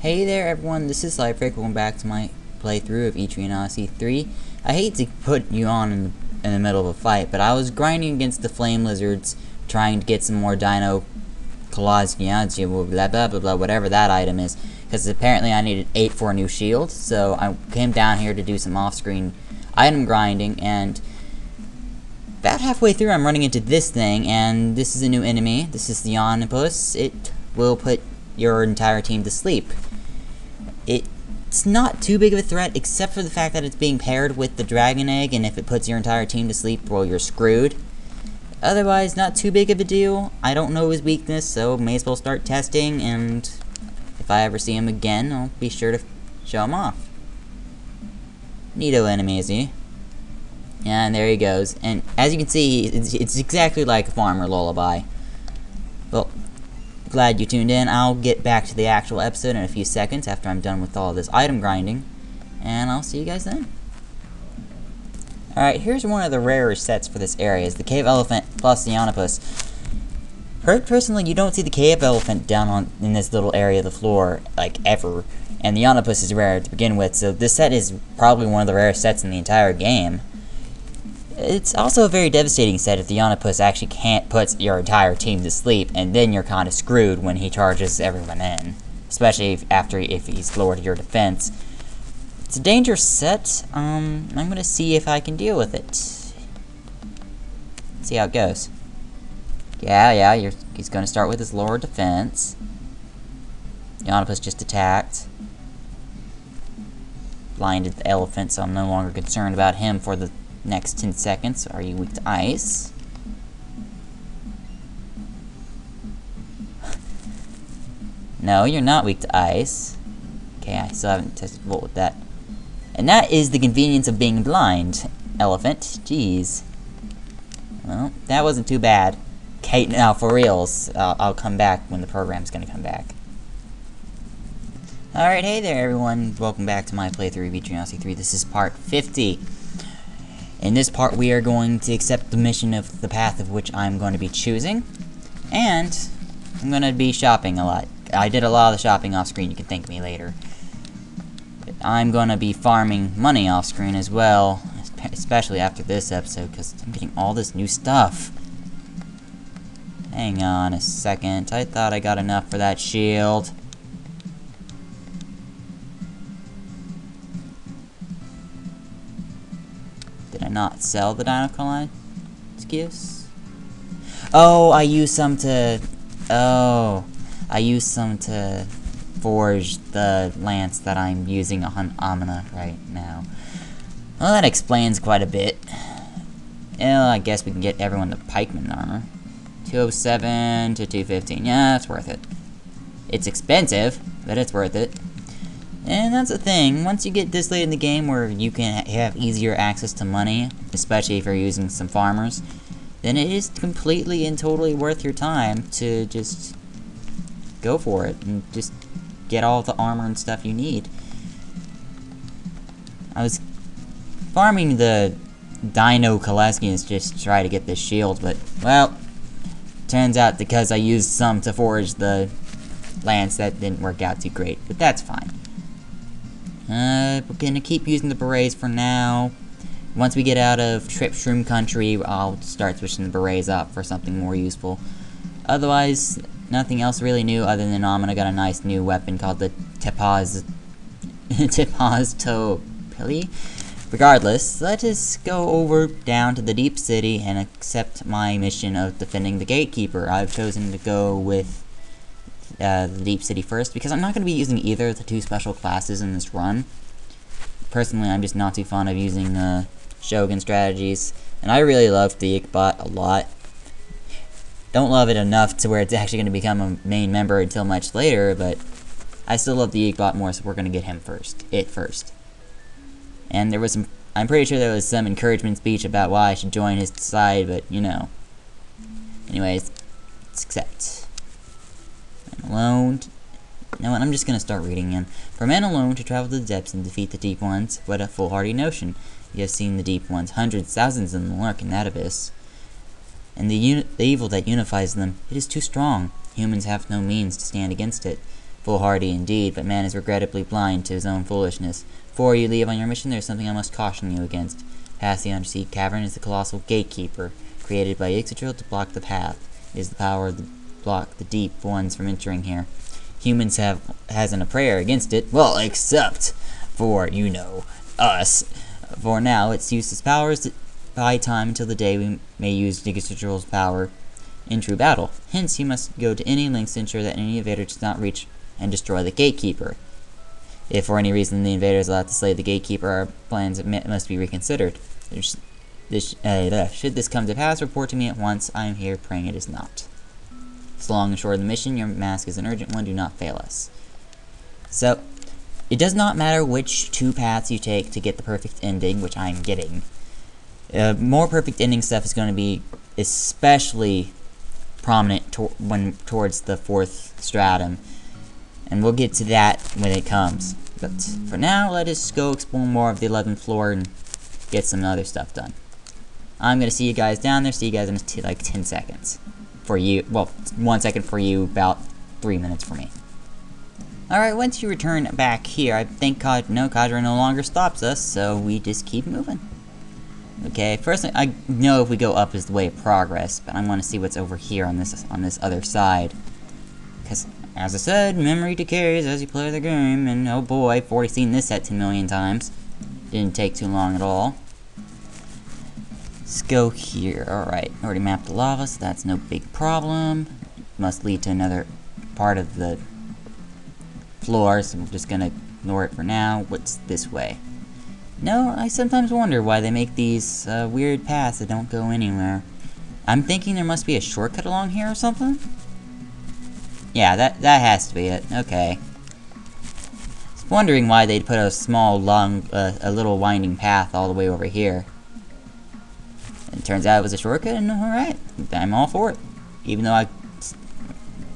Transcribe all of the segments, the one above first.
Hey there everyone, this is Lifebreak. Welcome back to my playthrough of Etrian Odyssey 3. I hate to put you on in the middle of a fight, but I was grinding against the flame lizards, trying to get some more dino Kolosniaji, blah blah blah blah, whatever that item is, because apparently I needed 8 for a new shield, so I came down here to do some off-screen item grinding, and about halfway through I'm running into this thing, and this is a new enemy. This is the Omnipus. It will put your entire team to sleep. It's not too big of a threat, except for the fact that it's being paired with the dragon egg, and if it puts your entire team to sleep, well, you're screwed. Otherwise, not too big of a deal. I don't know his weakness, so may as well start testing, and if I ever see him again, I'll be sure to show him off. Neato enemy, is he? And there he goes. And as you can see, it's exactly like a Farmer Lullaby. Well, glad you tuned in. I'll get back to the actual episode in a few seconds after I'm done with all this item grinding, and I'll see you guys then. Alright, here's one of the rarer sets for this area, is the Cave Elephant plus the Omnipus. Personally, you don't see the Cave Elephant down in this little area of the floor, like, ever, and the Omnipus is rare to begin with, so this set is probably one of the rarest sets in the entire game. It's also a very devastating set if the Omnipus actually can't put your entire team to sleep, and then you're kind of screwed when he charges everyone in. Especially if he's lowered your defense. It's a dangerous set. I'm gonna see if I can deal with it. See how it goes. He's gonna start with his lower defense. The Omnipus just attacked. Blinded the elephant, so I'm no longer concerned about him for the next 10 seconds. Are you weak to ice? No, you're not weak to ice. Okay, I still haven't tested Volt with that. And that is the convenience of being blind, elephant. Jeez. Well, that wasn't too bad. Okay, now for reals, I'll come back when the program's gonna come back. Alright, hey there everyone. Welcome back to my playthrough of Etrian Odyssey 3. This is part 50. In this part, we are going to accept the mission of the path of which I'm going to be choosing, and I'm going to be shopping a lot. I did a lot of the shopping off-screen, you can thank me later. But I'm going to be farming money off-screen as well, especially after this episode, because I'm getting all this new stuff. Hang on a second, I thought I got enough for that shield. Did I not sell the Dino Collide? Excuse? Oh, I used some to... Oh, I used some to forge the lance that I'm using on Amina right now. Well, that explains quite a bit. Well, I guess we can get everyone the pikeman armor. 207 to 215. Yeah, that's worth it. It's expensive, but it's worth it. And that's the thing, once you get this late in the game where you can have easier access to money, especially if you're using some farmers, then it is completely and totally worth your time to just go for it and just get all the armor and stuff you need. I was farming the Dino Kolesnians just to try to get this shield, but, well, turns out because I used some to forge the lance, that didn't work out too great, but that's fine. We're gonna keep using the berets for now. Once we get out of Trip Shroom Country, I'll start switching the berets up for something more useful. Otherwise, nothing else really new other than Amina got a nice new weapon called the Topaz Topili. Regardless, let us go over down to the Deep City and accept my mission of defending the Gatekeeper. I've chosen to go with the Deep City first, because I'm not going to be using either of the two special classes in this run. Personally, I'm just not too fond of using Shogun strategies, and I really love the Ickbot a lot. Don't love it enough to where it's actually going to become a main member until much later, but I still love the Ickbot more, so we're going to get him first. And there was some, I'm pretty sure there was some encouragement speech about why I should join his side, but you know. Anyways, let's accept. Alone. You know what, I'm just gonna start reading in. For men alone to travel to the depths and defeat the deep ones, what a foolhardy notion. You have seen the deep ones, hundreds, thousands of them lurk in that abyss. And the evil that unifies them, it is too strong. Humans have no means to stand against it. foolhardy indeed, but man is regrettably blind to his own foolishness. Before you leave on your mission, there is something I must caution you against. Past the undersea cavern is the colossal gatekeeper, created by Yggdrasil to block the path. It is the power to block the deep ones from entering here. Humans hasn't a prayer against it, well, except for, you know, us. For now, its useless powers to buy time until the day we may use Yggdrasil's power in true battle. Hence, you must go to any lengths to ensure that any invader does not reach and destroy the gatekeeper. If for any reason the invader is allowed to slay the gatekeeper, our plans must be reconsidered. Should this come to pass, report to me at once. I am here praying it is not. So long and short of the mission, your mask is an urgent one. Do not fail us. So, it does not matter which two paths you take to get the perfect ending, which I'm getting. More perfect ending stuff is going to be especially prominent towards the 4th stratum. And we'll get to that when it comes. But for now, let us go explore more of the 11th floor and get some other stuff done. I'm going to see you guys down there. See you guys in like 10 seconds. For you, well, 1 second for you, about 3 minutes for me. Alright, once you return back here, I think Kadra no longer stops us, so we just keep moving. Okay, first I know if we go up is the way of progress, but I want to see what's over here on this other side. Because, as I said, memory decays as you play the game, and oh boy, I've already seen this set 10 million times. Didn't take too long at all. Let's go here. Alright, already mapped the lava, so that's no big problem. Must lead to another part of the floor, so I'm just gonna ignore it for now. What's this way? No, I sometimes wonder why they make these weird paths that don't go anywhere. I'm thinking there must be a shortcut along here or something? Yeah, that has to be it. Okay. I was wondering why they'd put a small, long, a little winding path all the way over here. And it turns out it was a shortcut, and alright, I'm all for it. Even though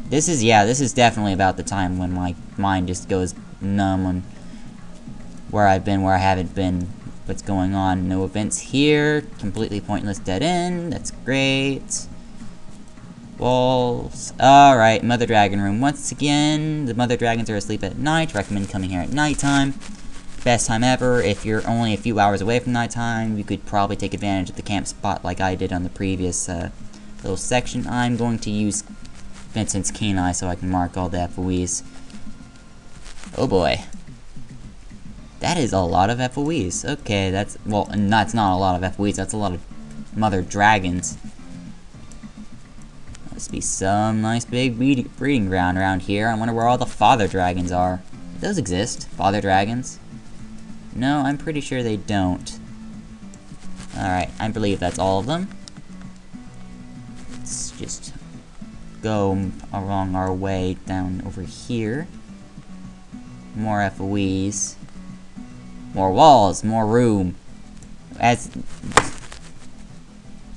this is definitely about the time when my mind just goes numb on where I've been, where I haven't been, what's going on. No events here, completely pointless dead end, that's great. Walls, alright, Mother Dragon room. Once again, the Mother Dragons are asleep at night, recommend coming here at nighttime. Best time ever. If you're only a few hours away from nighttime, you could probably take advantage of the camp spot like I did on the previous little section. I'm going to use Vincent's keen eye so I can mark all the FOEs. Oh boy. That is a lot of FOEs. Okay, that's not a lot of FOEs, that's a lot of Mother Dragons. Must be some nice big breeding ground around here. I wonder where all the Father Dragons are. Do those exist? Father Dragons? No, I'm pretty sure they don't. Alright, I believe that's all of them. Let's just go along our way down over here. More FOEs. More walls, more room.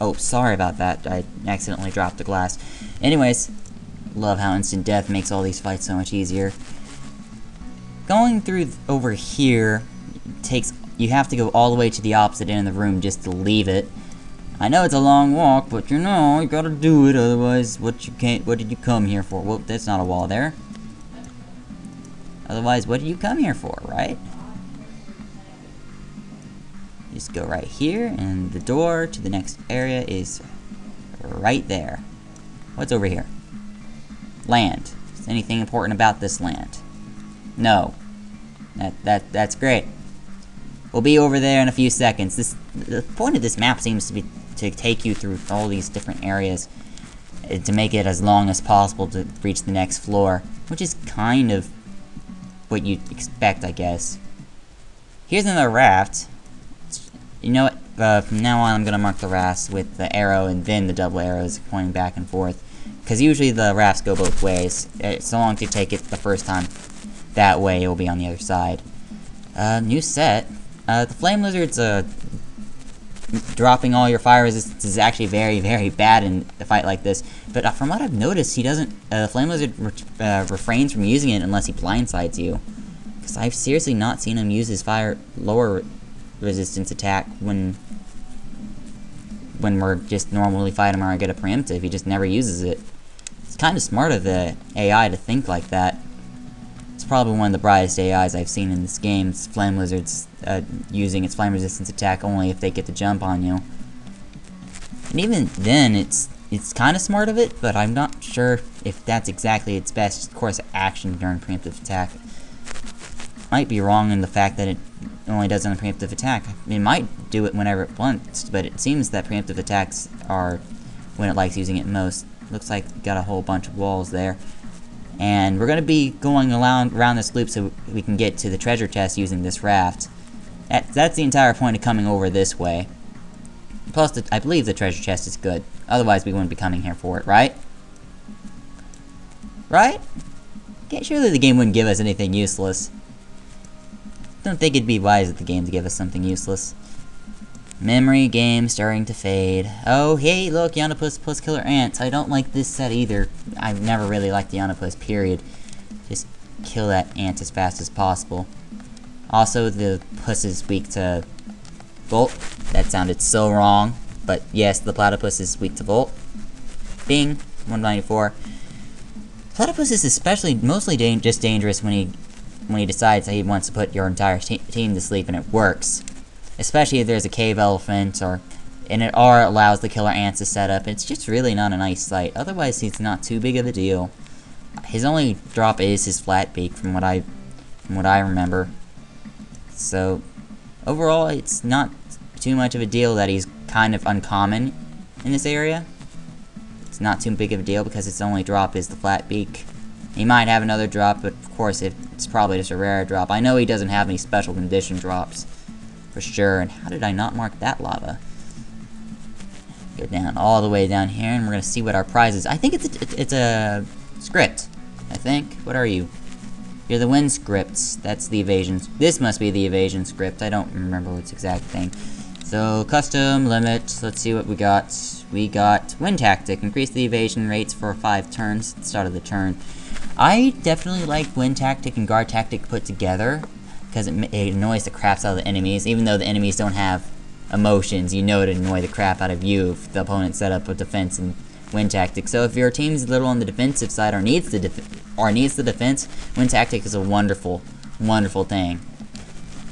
Oh, sorry about that. I accidentally dropped the glass. Anyways, love how instant death makes all these fights so much easier. Going through over here you have to go all the way to the opposite end of the room just to leave it. I know it's a long walk, but you know, you gotta do it, otherwise what did you come here for? Well, that's not a wall there. Otherwise, what did you come here for, right? Just go right here, and the door to the next area is right there. What's over here? Land. Is anything important about this land? No. That's great. We'll be over there in a few seconds. The point of this map seems to be to take you through all these different areas to make it as long as possible to reach the next floor, which is kind of what you'd expect, I guess. Here's another raft. You know what? From now on, I'm gonna mark the rafts with the arrow and then the double arrows pointing back and forth, because usually the rafts go both ways. So long as you take it the first time that way, it will be on the other side. New set. The flame lizards dropping all your fire resistance is actually very, very bad in a fight like this. But from what I've noticed, he doesn't. The flame lizard refrains from using it unless he blindsides you. Because I've seriously not seen him use his fire lower resistance attack when we're just normally fighting him or get a preemptive. He just never uses it. It's kind of smart of the AI to think like that. probably one of the brightest AIs I've seen in this game. It's Flame Lizards using its flame resistance attack only if they get the jump on you. And even then, it's kind of smart of it, but I'm not sure if that's exactly its best course of action during preemptive attack. Might be wrong in the fact that it only does on a preemptive attack. It might do it whenever it wants, but it seems that preemptive attacks are when it likes using it most. Looks like we got a whole bunch of walls there. And we're going to be going around this loop so we can get to the treasure chest using this raft. That's the entire point of coming over this way. Plus, I believe the treasure chest is good. Otherwise, we wouldn't be coming here for it, right? Right? Okay, surely the game wouldn't give us anything useless. Don't think it'd be wise of the game to give us something useless. Memory game starting to fade. Oh, hey, look, Yanopus plus Killer Ants. I don't like this set either. I've never really liked the Yanopus, period. Just kill that ant as fast as possible. Also, the puss is weak to Volt. That sounded so wrong. But yes, the platypus is weak to Volt. Bing, 194. Platypus is mostly just dangerous when he decides that he wants to put your entire team to sleep, and it works. Especially if there's a cave elephant, or it allows the killer ants to set up. It's just really not a nice sight. Otherwise, he's not too big of a deal. His only drop is his flat beak, from what I remember. So overall, it's not too much of a deal that he's kind of uncommon in this area. It's not too big of a deal because its only drop is the flat beak. He might have another drop, but of course it's probably just a rare drop. I know he doesn't have any special condition drops, for sure. And how did I not mark that lava? Go down all the way down here, and we're gonna see what our prize is. I think it's a script. I think. What are you? You're the wind scripts. That's the evasion. This must be the evasion script. I don't remember its exact thing. So custom limit. Let's see what we got. We got wind tactic. Increase the evasion rates for 5 turns at the start of the turn. I definitely like wind tactic and guard tactic put together, because it annoys the craps out of the enemies. Even though the enemies don't have emotions, you know it'd annoy the crap out of you if the opponent set up a defense and wind tactic. So if your team's a little on the defensive side or needs the defense, wind tactic is a wonderful, wonderful thing.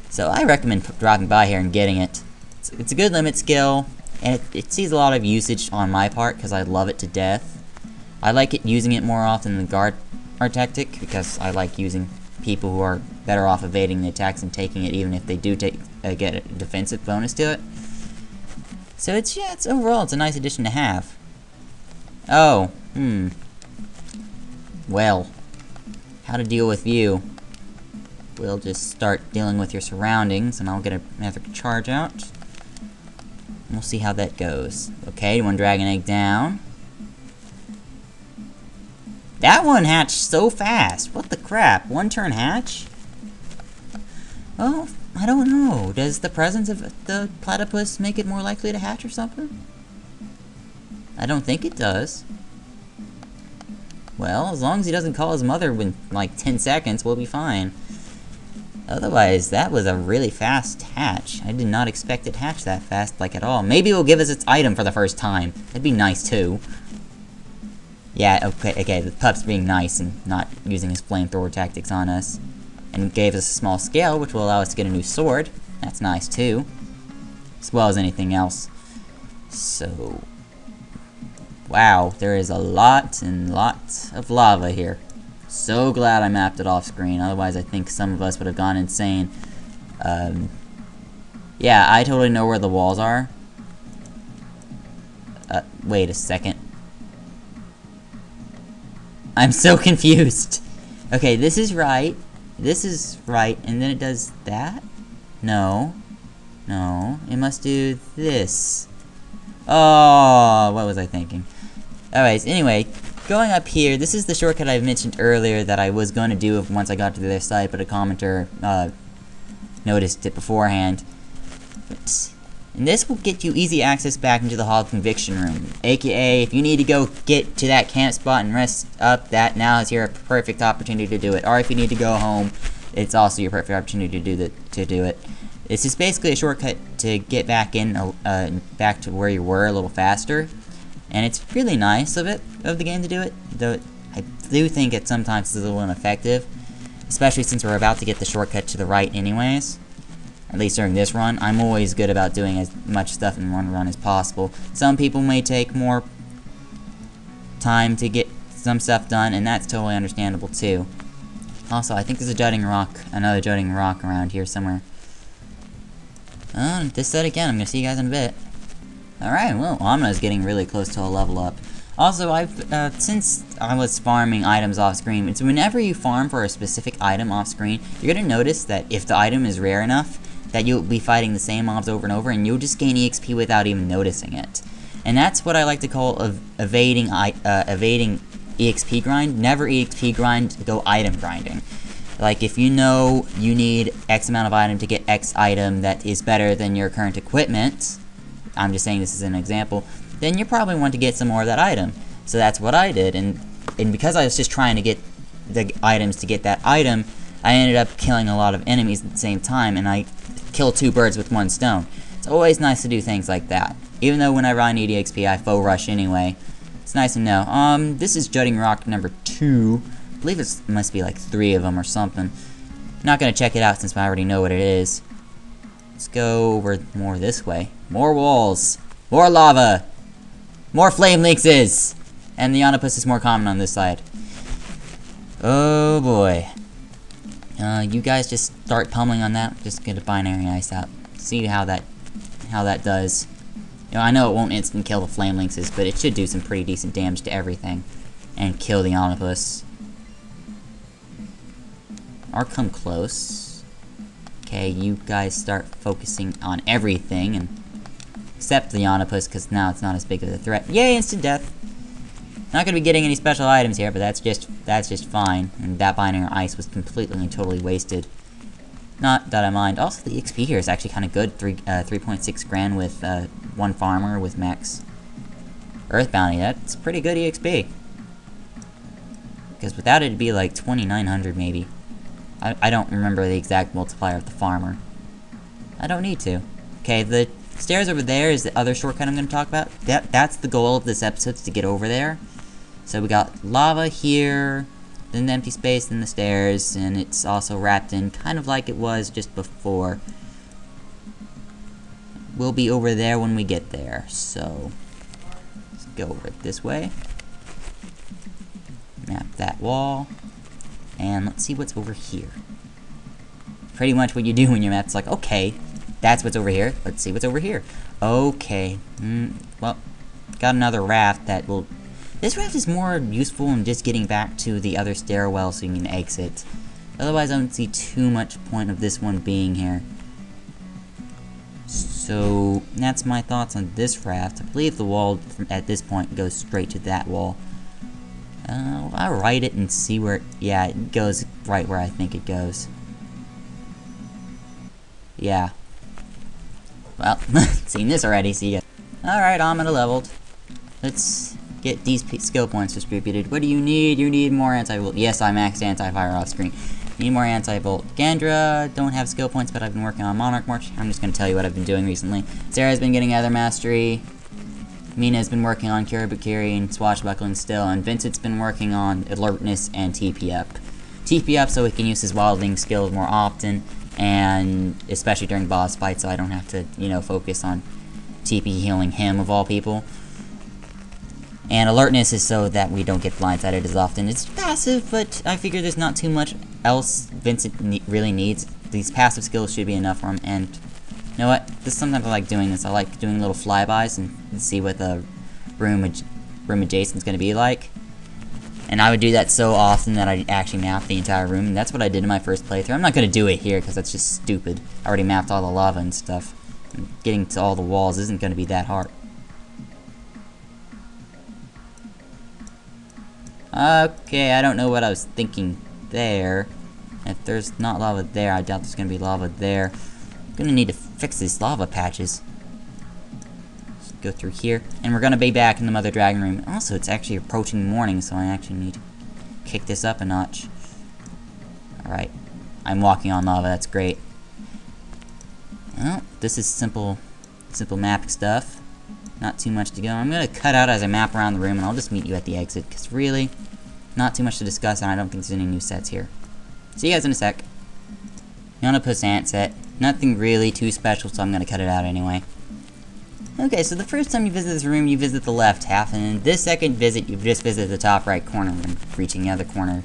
So I recommend dropping by here and getting it. It's a good limit skill, and it sees a lot of usage on my part because I love it to death. I like using it more often than guard tactic because I like using people who are better off evading the attacks and taking it, even if they do get a defensive bonus to it. So it's overall it's a nice addition to have. Oh, well, how to deal with you? We'll just start dealing with your surroundings, and I'll get another charge out. And we'll see how that goes. Okay, one dragon egg down. That one hatched so fast. What the crap? 1 turn hatch? Oh, I don't know. Does the presence of the platypus make it more likely to hatch or something? I don't think it does. Well, as long as he doesn't call his mother in like 10 seconds, we'll be fine. Otherwise, that was a really fast hatch. I did not expect it to hatch that fast, like at all. Maybe it will give us its item for the first time. That'd be nice too. Yeah, okay, the pup's being nice and not using his flamethrower tactics on us. And gave us a small scale, which will allow us to get a new sword. That's nice too. As well as anything else. So, wow, there is a lot and lots of lava here. So glad I mapped it off screen, otherwise I think some of us would have gone insane. Yeah, I totally know where the walls are. Wait a second. I'm so confused. Okay, this is right, and then it does that? No. No, it must do this. Oh, what was I thinking? Anyways, anyway, going up here, this is the shortcut I mentioned earlier that I was going to do once I got to the other side, but a commenter noticed it beforehand. And this will get you easy access back into the Hall of Conviction room. AKA, if you need to go get to that camp spot and rest up, that now is your perfect opportunity to do it. Or if you need to go home, it's also your perfect opportunity to do it. This is basically a shortcut to get back back to where you were a little faster. And it's really nice of the game to do it, though I do think it sometimes is a little ineffective. especially since we're about to get the shortcut to the right anyways. At least during this run, I'm always good about doing as much stuff in one run as possible. Some people may take more time to get some stuff done, and that's totally understandable too. Also, I think there's a jutting rock, another jutting rock around here somewhere. This set again, I'm gonna see you guys in a bit. Alright, well, Amna's getting really close to a level up. Also, since I was farming items off screen, it's whenever you farm for a specific item off screen, you're gonna notice that if the item is rare enough, that you'll be fighting the same mobs over and over, and you'll just gain EXP without even noticing it. And that's what I like to call evading EXP grind. Never EXP grind, go item grinding. Like, if you know you need X amount of item to get X item that is better than your current equipment, I'm just saying this is an example, then you probably want to get some more of that item. So that's what I did, and because I was just trying to get the items to get that item, I ended up killing a lot of enemies at the same time, and I killed 2 birds with 1 stone. It's always nice to do things like that. Even though whenever I need EXP, I faux rush anyway. It's nice to know. This is jutting rock number 2. I believe it must be like 3 of them or something. Not gonna check it out since I already know what it is. Let's go over more this way. More walls. More lava. More flame lynxes. And the Onopus is more common on this side. Oh boy. You guys just start pummeling on that. Just get a binary ice out. See how that does. You know, I know it won't instant kill the flame lynxes, but it should do some pretty decent damage to everything. And kill the Onopus. Or come close. Okay, you guys start focusing on everything, and except the Onopus, because now it's not as big of a threat. Yay, instant death! Not gonna be getting any special items here, but that's just fine. And that binary ice was completely and totally wasted. Not that I mind. Also, the XP here is actually kind of good. 3.6 grand with 1 farmer with max Earth Bounty. That's pretty good EXP. Because without it, it'd be like 2,900 maybe. I don't remember the exact multiplier of the farmer. I don't need to. Okay, the stairs over there is the other shortcut I'm going to talk about. That's the goal of this episode, is to get over there. So we got lava here, then the empty space, then the stairs, and it's also wrapped in kind of like it was just before. We'll be over there when we get there, so let's go over it this way. Map that wall, and let's see what's over here. Pretty much what you do when you map, it's like, okay, that's what's over here. Let's see what's over here. Okay, well, got another raft that will... This raft is more useful in just getting back to the other stairwell so you can exit. Otherwise, I don't see too much point of this one being here. So, that's my thoughts on this raft. I believe the wall, at this point, goes straight to that wall. I'll write it and see where... Yeah, it goes right where I think it goes. Yeah. Well, seen this already, see ya. Alright, Amina leveled. Let's get these skill points distributed. What do you need? You need more anti-volt. Yes, I maxed anti-fire off screen. Need more anti-volt. Gandra, don't have skill points, but I've been working on Monarch March. I'm just going to tell you what I've been doing recently. Sarah's been getting Ether Mastery. Mina's been working on Kiribikiri and Swashbuckling still. And Vincent's been working on Alertness and TP up. TP up so he can use his Wildling skills more often. And especially during boss fights, so I don't have to, you know, focus on TP healing him of all people. And Alertness is so that we don't get blindsided as often. It's passive, but I figure there's not too much else Vincent really needs. These passive skills should be enough for him. And you know what? Sometimes I like doing this. I like doing little flybys and see what the room adjacent's going to be like. And I would do that so often that I actually mapped the entire room. And that's what I did in my first playthrough. I'm not going to do it here because that's just stupid. I already mapped all the lava and stuff. And getting to all the walls isn't going to be that hard. Okay, I don't know what I was thinking there. If there's not lava there, I doubt there's going to be lava there. I'm going to need to fix these lava patches. Let's go through here. And we're going to be back in the Mother Dragon room. Also, it's actually approaching morning, so I actually need to kick this up a notch. Alright. I'm walking on lava, that's great. Well, this is simple map stuff. Not too much to go. I'm going to cut out as I map around the room, and I'll just meet you at the exit, because really, not too much to discuss, and I don't think there's any new sets here. See you guys in a sec. Yonapus ant set. Nothing really too special, so I'm gonna cut it out anyway. Okay, so the first time you visit this room, you visit the left half, and in this second visit, you just visit the top right corner and reaching the other corner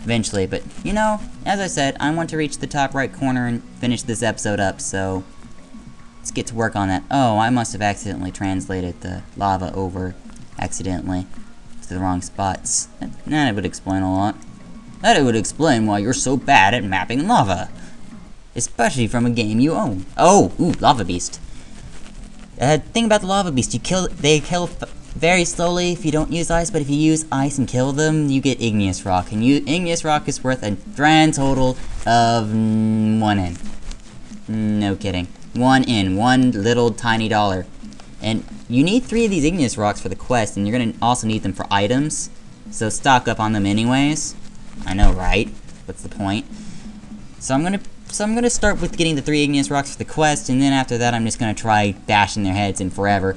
eventually. But, you know, as I said, I want to reach the top right corner and finish this episode up, so let's get to work on that. Oh, I must have accidentally translated the lava over accidentally to the wrong spots. That would explain a lot. That would explain why you're so bad at mapping lava. Especially from a game you own. Oh, ooh, lava beast. Thing about the lava beast, they kill very slowly if you don't use ice, but if you use ice and kill them, you get igneous rock. And igneous rock is worth a grand total of 1 N. No kidding. 1 N, one little tiny dollar. And you need 3 of these igneous rocks for the quest, and you're gonna also need them for items. So stock up on them anyways. I know, right? What's the point? So I'm gonna start with getting the 3 igneous rocks for the quest, and then after that I'm just gonna try bashing their heads in forever.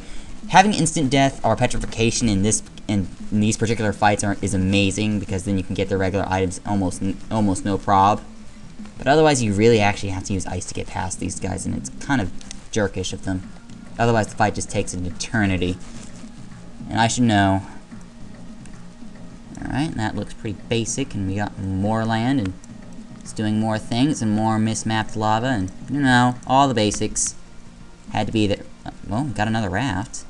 Having instant death or petrification in these particular fights is amazing, because then you can get the regular items almost no prob. But otherwise you really actually have to use ice to get past these guys, and it's kind of jerkish of them. Otherwise the fight just takes an eternity. And I should know. Alright, that looks pretty basic, and we got more land, and it's doing more things, and more mismapped lava, and, you know, all the basics. Had to be there. Well, got another raft.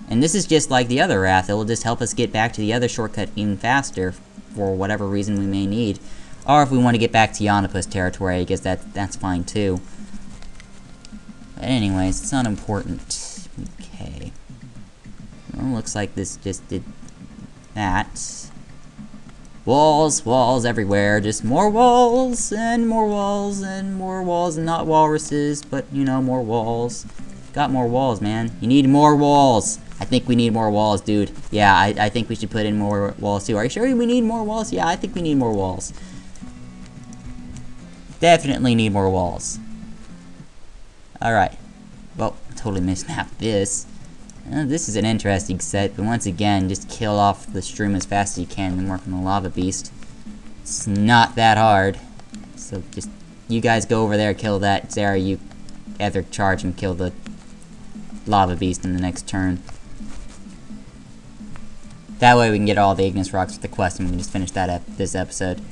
And this is just like the other raft. It will just help us get back to the other shortcut even faster, for whatever reason we may need. Or if we want to get back to Yonapus territory, I guess that's fine too. But anyways, it's not important. Okay. Well, looks like this just did that. Walls, walls everywhere, just more walls, and more walls, and more walls, and not walruses, but, you know, more walls. Got more walls, man. You need more walls. I think we need more walls, dude. Yeah, I think we should put in more walls, too. Are you sure we need more walls? Yeah, I think we need more walls. Definitely need more walls. Alright. Well, totally mismapped this. This is an interesting set, but once again, just kill off the stream as fast as you can and work on the lava beast. It's not that hard. So just, you guys go over there, kill that. Sarah, you either charge and kill the lava beast in the next turn. That way we can get all the igneous rocks for the quest, and we can just finish that this episode.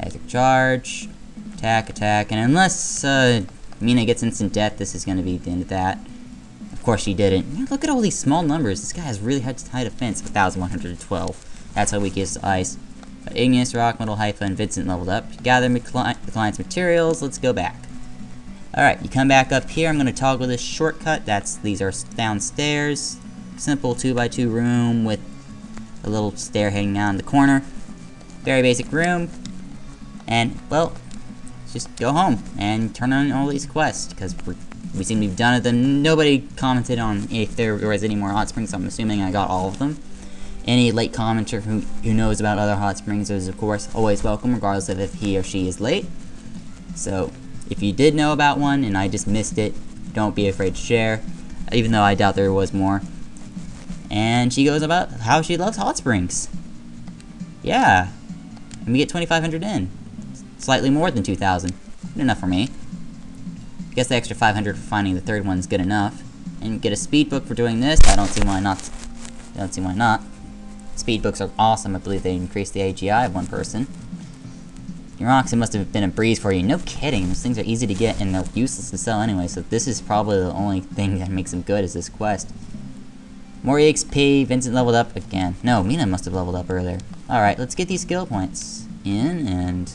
Either charge, attack, and unless Mina gets instant death, this is going to be the end of that. Of course she didn't. Man, look at all these small numbers. This guy has really high defense. 1,112. That's how weak he is to ice. Igneous rock, middle Haifa, and Vincent leveled up. Gather the client's materials. Let's go back. Alright, you come back up here. I'm going to toggle this shortcut. These are downstairs. Simple 2x2 room with a little stair hanging down in the corner. Very basic room. And, well, just go home and turn on all these quests, because we seem to have done them. Nobody commented on if there was any more hot springs, so I'm assuming I got all of them. Any late commenter who knows about other hot springs is, of course, always welcome, regardless of if he or she is late. So, if you did know about one and I just missed it, don't be afraid to share, even though I doubt there was more. And she goes about how she loves hot springs. Yeah. And we get 2,500 in. Slightly more than 2,000. Good enough for me. Guess the extra 500 for finding the third one's good enough. And get a speed book for doing this. I don't see why not. Speed books are awesome. I believe they increase the AGI of one person. Your rocks, it must have been a breeze for you. No kidding. Those things are easy to get and they're useless to sell anyway. So this is probably the only thing that makes them good is this quest. More EXP. Vincent leveled up again. No, Mina must have leveled up earlier. Alright, let's get these skill points in, and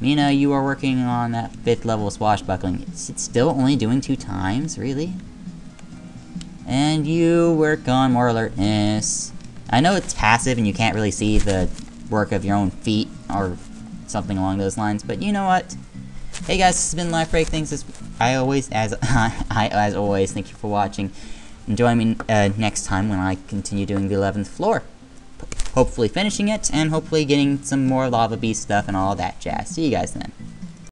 Mina, you are working on that 5th level swashbuckling. Is it still only doing 2 times? Really? And you work on more alertness. I know it's passive and you can't really see the work of your own feet or something along those lines, but you know what? Hey guys, this has been Life Break. Thanks as always, thank you for watching. And join me next time when I continue doing the 11th floor. Hopefully finishing it, and hopefully getting some more lava beast stuff and all that jazz. See you guys then.